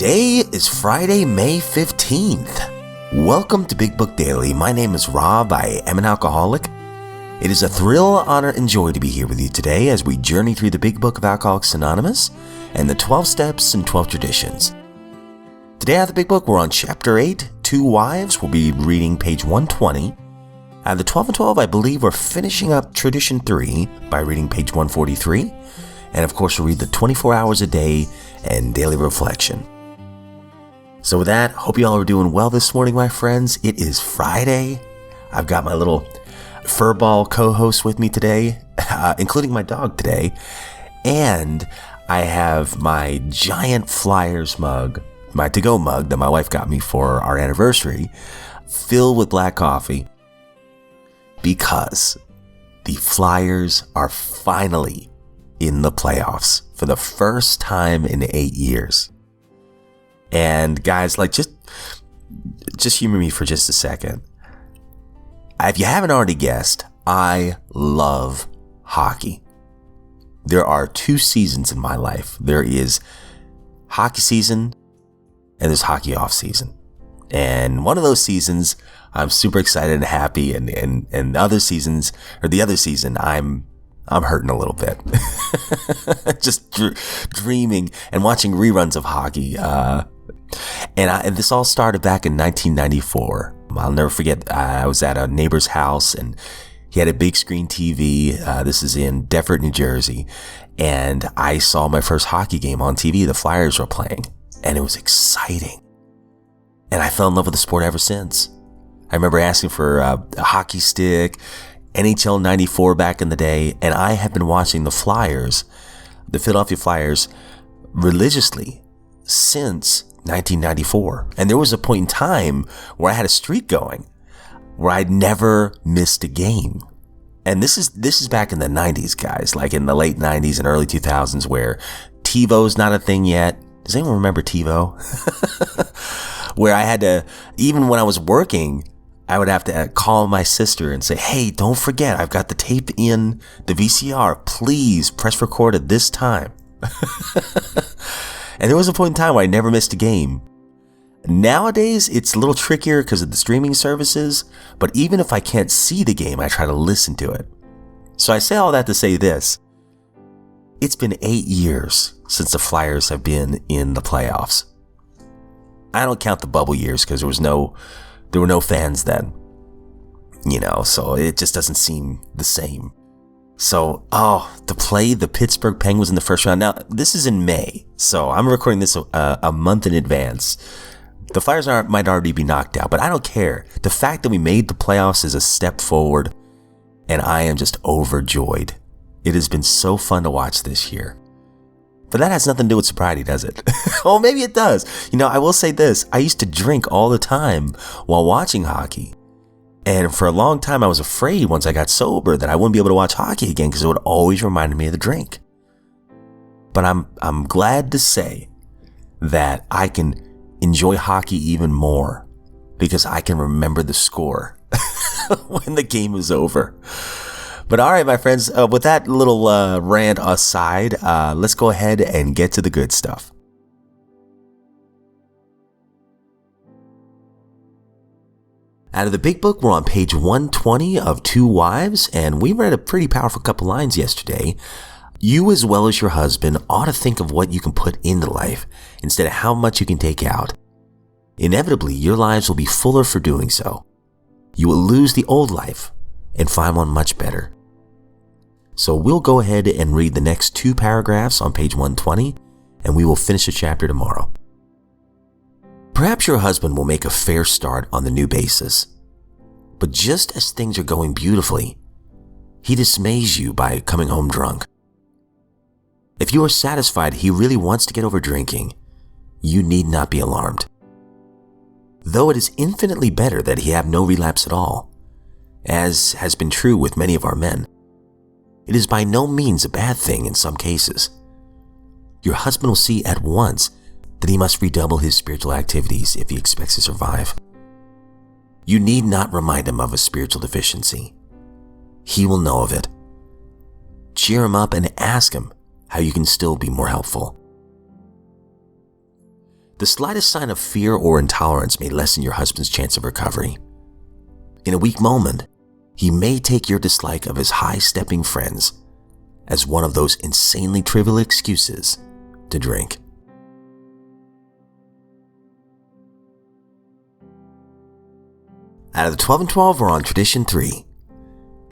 Today is Friday, May 15th. Welcome to Big Book Daily. My name is Rob. I am an alcoholic. It is a thrill, honor, and joy to be here with you today as we journey through the Big Book of Alcoholics Anonymous and the 12 Steps and 12 Traditions. Today out of the Big Book, we're on Chapter 8, Two Wives. We'll be reading page 120. Out of the 12 and 12, I believe we're finishing up Tradition 3 by reading page 143. And of course, we'll read the 24 Hours a Day and Daily Reflection. So with that, hope you all are doing well this morning, my friends. It is Friday. I've got my little furball co-host with me today, including my dog today. And I have my giant Flyers mug, my to-go mug that my wife got me for our anniversary, filled with black coffee because the Flyers are finally in the playoffs for the first time in 8 years. And guys, just humor me for just a second. If you haven't already guessed, I love hockey. There are two seasons in my life. There is hockey season and there's hockey off season. And one of those seasons, I'm super excited and happy. And the other seasons, or the other season, I'm hurting a little bit. Just dreaming and watching reruns of hockey. And this all started back in 1994. I'll never forget, I was at a neighbor's house and he had a big screen TV. This is in Deptford, New Jersey. And I saw my first hockey game on TV. The Flyers were playing and it was exciting. And I fell in love with the sport ever since. I remember asking for a hockey stick, NHL 94 back in the day. And I have been watching the Flyers, the Philadelphia Flyers, religiously since 1994. And there was a point in time where I had a streak going where I'd never missed a game. And this is back in the 90s, guys, like in the late 90s and early 2000s, where TiVo's not a thing yet. Does anyone remember TiVo? Where I had to, even when I was working, I would have to call my sister and say, hey, don't forget, I've got the tape in the VCR. Please press record at this time. And there was a point in time where I never missed a game. Nowadays, it's a little trickier because of the streaming services, but even if I can't see the game, I try to listen to it. So I say all that to say this. It's been 8 years since the Flyers have been in the playoffs. I don't count the bubble years because there were no fans then. So it just doesn't seem the same. So, to play the Pittsburgh Penguins in the first round. Now, this is in May, so I'm recording this a month in advance. The Flyers might already be knocked out, but I don't care. The fact that we made the playoffs is a step forward, and I am just overjoyed. It has been so fun to watch this year. But that has nothing to do with sobriety, does it? Oh, maybe it does. I will say this. I used to drink all the time while watching hockey. And for a long time, I was afraid once I got sober that I wouldn't be able to watch hockey again because it would always remind me of the drink. But I'm glad to say that I can enjoy hockey even more because I can remember the score when the game is over. But all right, my friends, with that little rant aside, let's go ahead and get to the good stuff. Out of the Big Book, we're on page 120 of Two Wives, and we read a pretty powerful couple lines yesterday. You, as well as your husband, ought to think of what you can put into life instead of how much you can take out. Inevitably, your lives will be fuller for doing so. You will lose the old life and find one much better. So we'll go ahead and read the next two paragraphs on page 120, and we will finish the chapter tomorrow. Perhaps your husband will make a fair start on the new basis, but just as things are going beautifully, he dismays you by coming home drunk. If you are satisfied he really wants to get over drinking, you need not be alarmed. Though it is infinitely better that he have no relapse at all, as has been true with many of our men, it is by no means a bad thing in some cases. Your husband will see at once that he must redouble his spiritual activities if he expects to survive. You need not remind him of a spiritual deficiency. He will know of it. Cheer him up and ask him how you can still be more helpful. The slightest sign of fear or intolerance may lessen your husband's chance of recovery. In a weak moment, he may take your dislike of his high-stepping friends as one of those insanely trivial excuses to drink. Out of the 12 and 12, we're on tradition 3.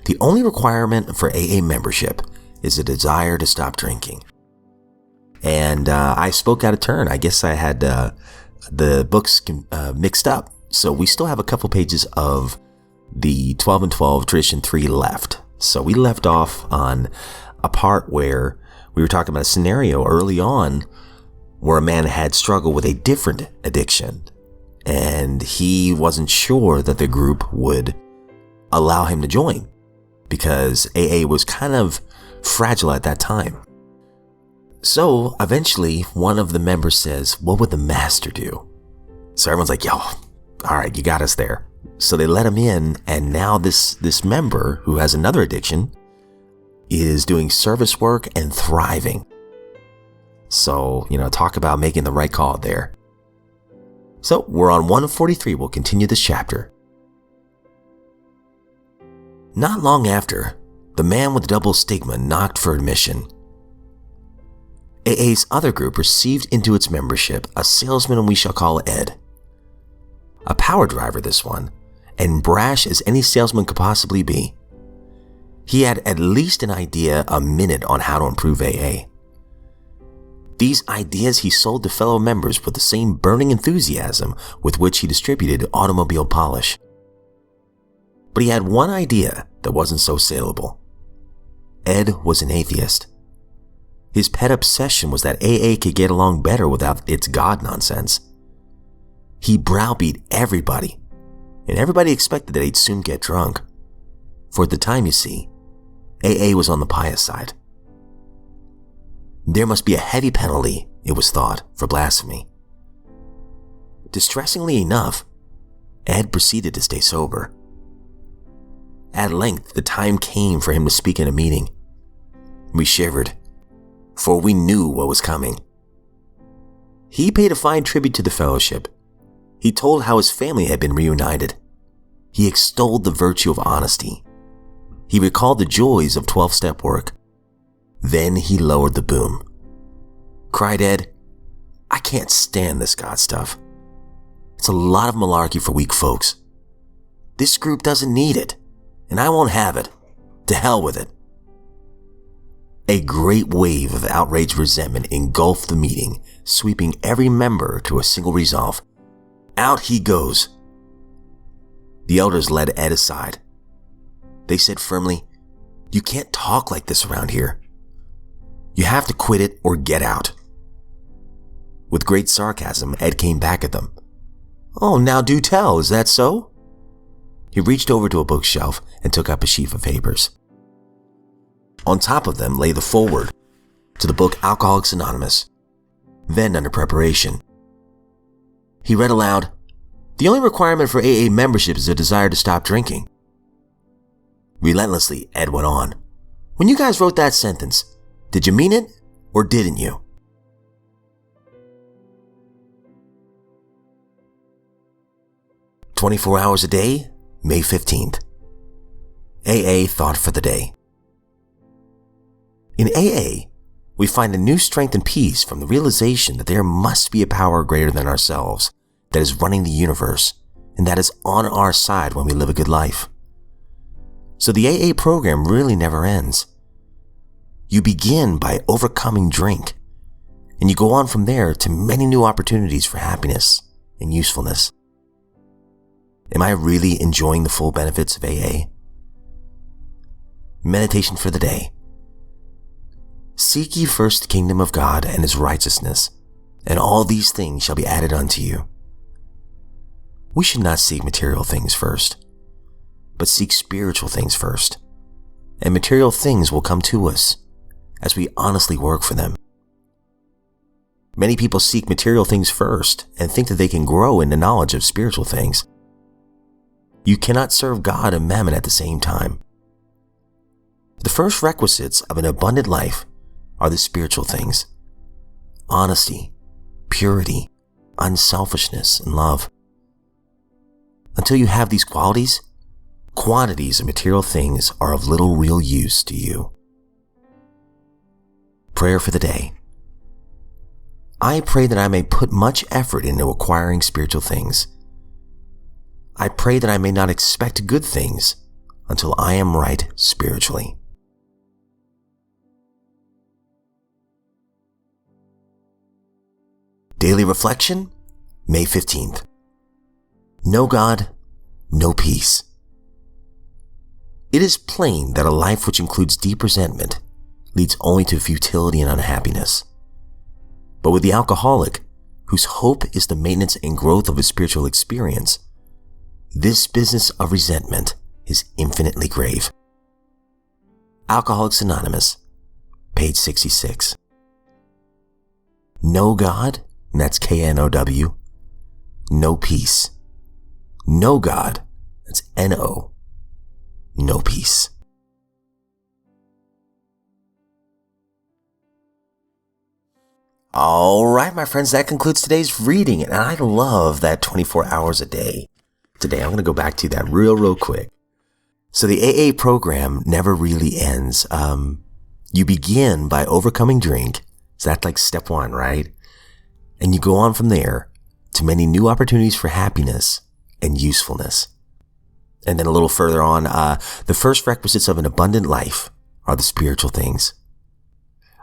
The only requirement for AA membership is a desire to stop drinking. And I spoke out of turn. I guess I had the books mixed up. So we still have a couple pages of the 12 and 12 tradition 3 left. So we left off on a part where we were talking about a scenario early on where a man had struggled with a different addiction. And he wasn't sure that the group would allow him to join because AA was kind of fragile at that time. So eventually one of the members says, what would the master do? So everyone's like, yo, all right, you got us there. So they let him in, and now this member who has another addiction is doing service work and thriving. So, talk about making the right call there. So we're on 143. We'll continue this chapter. Not long after, the man with the double stigma knocked for admission. AA's other group received into its membership a salesman we shall call Ed. A power driver, this one, and brash as any salesman could possibly be. He had at least an idea a minute on how to improve AA. These ideas he sold to fellow members with the same burning enthusiasm with which he distributed automobile polish. But he had one idea that wasn't so saleable. Ed was an atheist. His pet obsession was that AA could get along better without its God nonsense. He browbeat everybody, and everybody expected that he'd soon get drunk. For at the time, you see, AA was on the pious side. There must be a heavy penalty, it was thought, for blasphemy. Distressingly enough, Ed proceeded to stay sober. At length, the time came for him to speak in a meeting. We shivered, for we knew what was coming. He paid a fine tribute to the fellowship. He told how his family had been reunited. He extolled the virtue of honesty. He recalled the joys of 12-step work. Then he lowered the boom. Cried Ed, I can't stand this God stuff. It's a lot of malarkey for weak folks. This group doesn't need it, and I won't have it. To hell with it. A great wave of outraged resentment engulfed the meeting, sweeping every member to a single resolve. Out he goes. The elders led Ed aside. They said firmly, you can't talk like this around here. You have to quit it or get out. With great sarcasm, Ed came back at them. Oh, now do tell, is that so? He reached over to a bookshelf and took up a sheaf of papers. On top of them lay the foreword to the book Alcoholics Anonymous, then under preparation. He read aloud, the only requirement for AA membership is a desire to stop drinking. Relentlessly, Ed went on. When you guys wrote that sentence, did you mean it or didn't you? "24 hours a day, May 15th. AA thought for the day. In AA, we find a new strength and peace from the realization that there must be a power greater than ourselves that is running the universe and that is on our side when we live a good life. So the AA program really never ends. You begin by overcoming drink, and you go on from there to many new opportunities for happiness and usefulness. Am I really enjoying the full benefits of AA? Meditation for the day. Seek ye first the kingdom of God and his righteousness, and all these things shall be added unto you. We should not seek material things first, but seek spiritual things first, and material things will come to us as we honestly work for them. Many people seek material things first and think that they can grow in the knowledge of spiritual things. You cannot serve God and mammon at the same time. The first requisites of an abundant life are the spiritual things: honesty, purity, unselfishness, and love. Until you have these qualities, quantities of material things are of little real use to you. Prayer for the day. I pray that I may put much effort into acquiring spiritual things. I pray that I may not expect good things until I am right spiritually. Daily reflection, May 15th. No God, no peace. It is plain that a life which includes deep resentment leads only to futility and unhappiness. But with the alcoholic, whose hope is the maintenance and growth of his spiritual experience, this business of resentment is infinitely grave. Alcoholics Anonymous, page 66. No God, and that's K-N-O-W, no peace. No God, that's N-O, no peace. All right, my friends, that concludes today's reading, and I love that 24 hours a day. Today, I'm going to go back to that real quick. So the AA program never really ends. You begin by overcoming drink. So that's like step one, right? And you go on from there to many new opportunities for happiness and usefulness. And then a little further on, the first requisites of an abundant life are the spiritual things.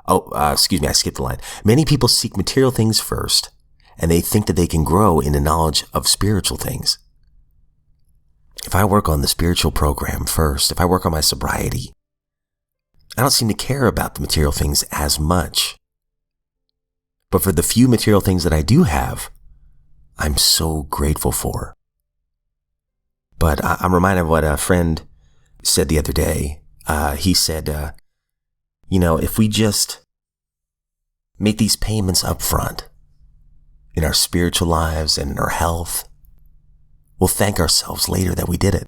Excuse me, I skipped the line. Many people seek material things first, and they think that they can grow in the knowledge of spiritual things. If I work on the spiritual program first, if I work on my sobriety, I don't seem to care about the material things as much. But for the few material things that I do have, I'm so grateful for. But I'm reminded of what a friend said the other day. He said, if we just make these payments up front in our spiritual lives and in our health, we'll thank ourselves later that we did it.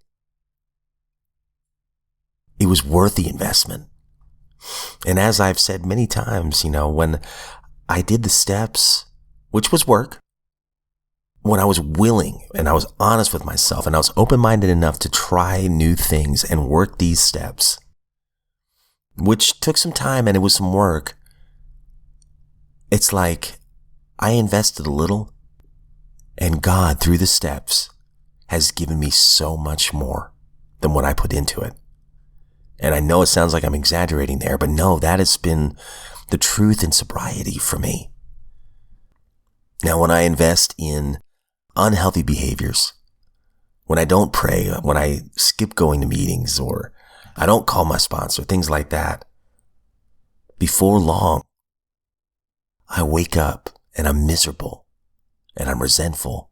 It was worth the investment. And as I've said many times, when I did the steps, which was work, when I was willing and I was honest with myself and I was open-minded enough to try new things and work these steps, which took some time and it was some work, it's like I invested a little and God, through the steps, has given me so much more than what I put into it. And I know it sounds like I'm exaggerating there, but no, that has been the truth in sobriety for me. Now, when I invest in unhealthy behaviors, when I don't pray, when I skip going to meetings, or I don't call my sponsor, things like that, before long, I wake up and I'm miserable, and I'm resentful,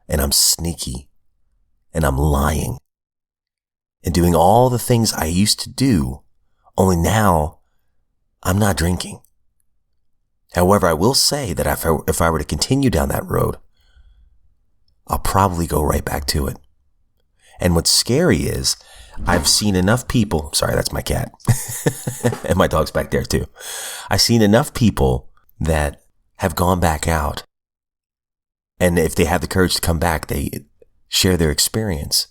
and I'm sneaky, and I'm lying, and doing all the things I used to do, only now I'm not drinking. However, I will say that if I were to continue down that road, I'll probably go right back to it. And what's scary is I've seen enough people, sorry, that's my cat, and my dog's back there too. I've seen enough people that have gone back out. And if they have the courage to come back, they share their experience.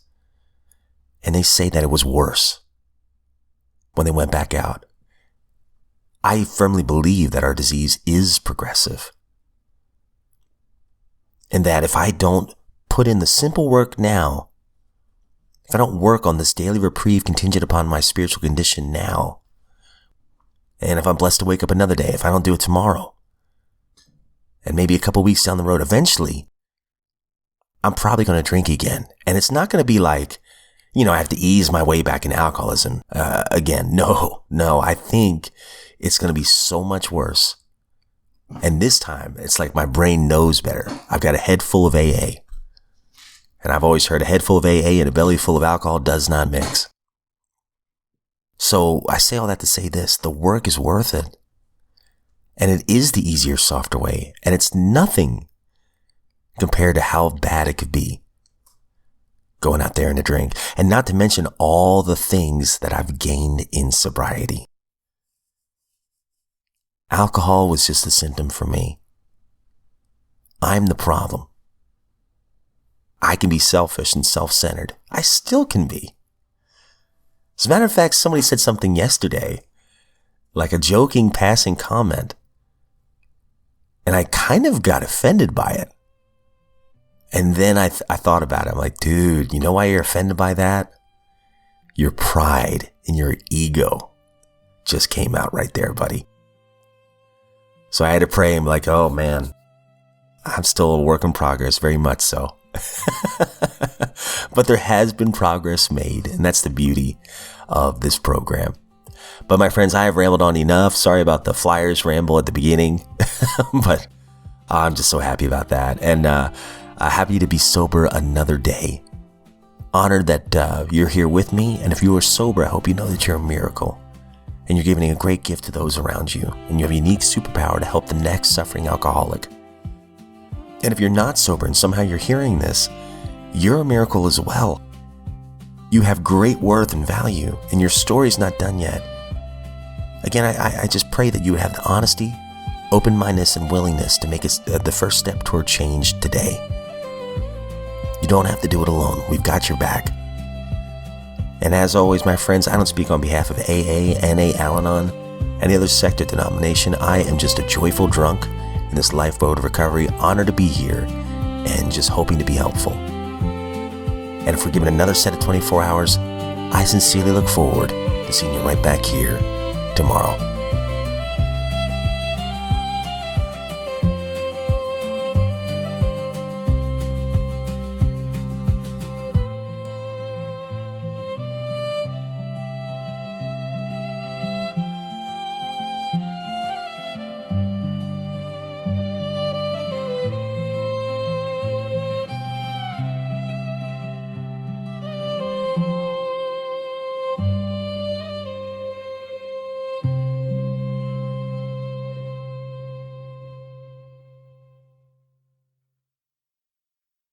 And they say that it was worse when they went back out. I firmly believe that our disease is progressive. And that if I don't put in the simple work now, if I don't work on this daily reprieve contingent upon my spiritual condition now, and if I'm blessed to wake up another day, if I don't do it tomorrow, and maybe a couple weeks down the road, eventually, I'm probably going to drink again. And it's not going to be like, I have to ease my way back in alcoholism again. No, I think it's going to be so much worse. And this time, it's like my brain knows better. I've got a head full of AA. And I've always heard a head full of AA and a belly full of alcohol does not mix. So I say all that to say this, the work is worth it. And it is the easier, softer way. And it's nothing compared to how bad it could be going out there in a drink. And not to mention all the things that I've gained in sobriety. Alcohol was just a symptom for me. I'm the problem. I can be selfish and self-centered. I still can be. As a matter of fact, somebody said something yesterday, like a joking passing comment, and I kind of got offended by it. And then I thought about it. I'm like, dude, you know why you're offended by that? Your pride and your ego just came out right there, buddy. So I had to pray. I'm like, oh man, I'm still a work in progress, very much so. But there has been progress made, and that's the beauty of this program. But my friends, I have rambled on enough. Sorry about the Flyers ramble at the beginning, but I'm just so happy about that. And happy to be sober another day. Honored that you're here with me. And if you are sober, I hope you know that you're a miracle. And you're giving a great gift to those around you. And you have a unique superpower to help the next suffering alcoholic. And if you're not sober and somehow you're hearing this, you're a miracle as well. You have great worth and value, and your story's not done yet. Again, I just pray that you would have the honesty, open-mindedness, and willingness to make it the first step toward change today. You don't have to do it alone. We've got your back. And as always, my friends, I don't speak on behalf of AA, NA, Al-Anon, any other sect or denomination. I am just a joyful drunk in this lifeboat of recovery, honored to be here, and just hoping to be helpful. And if we're given another set of 24 hours, I sincerely look forward to seeing you right back here tomorrow.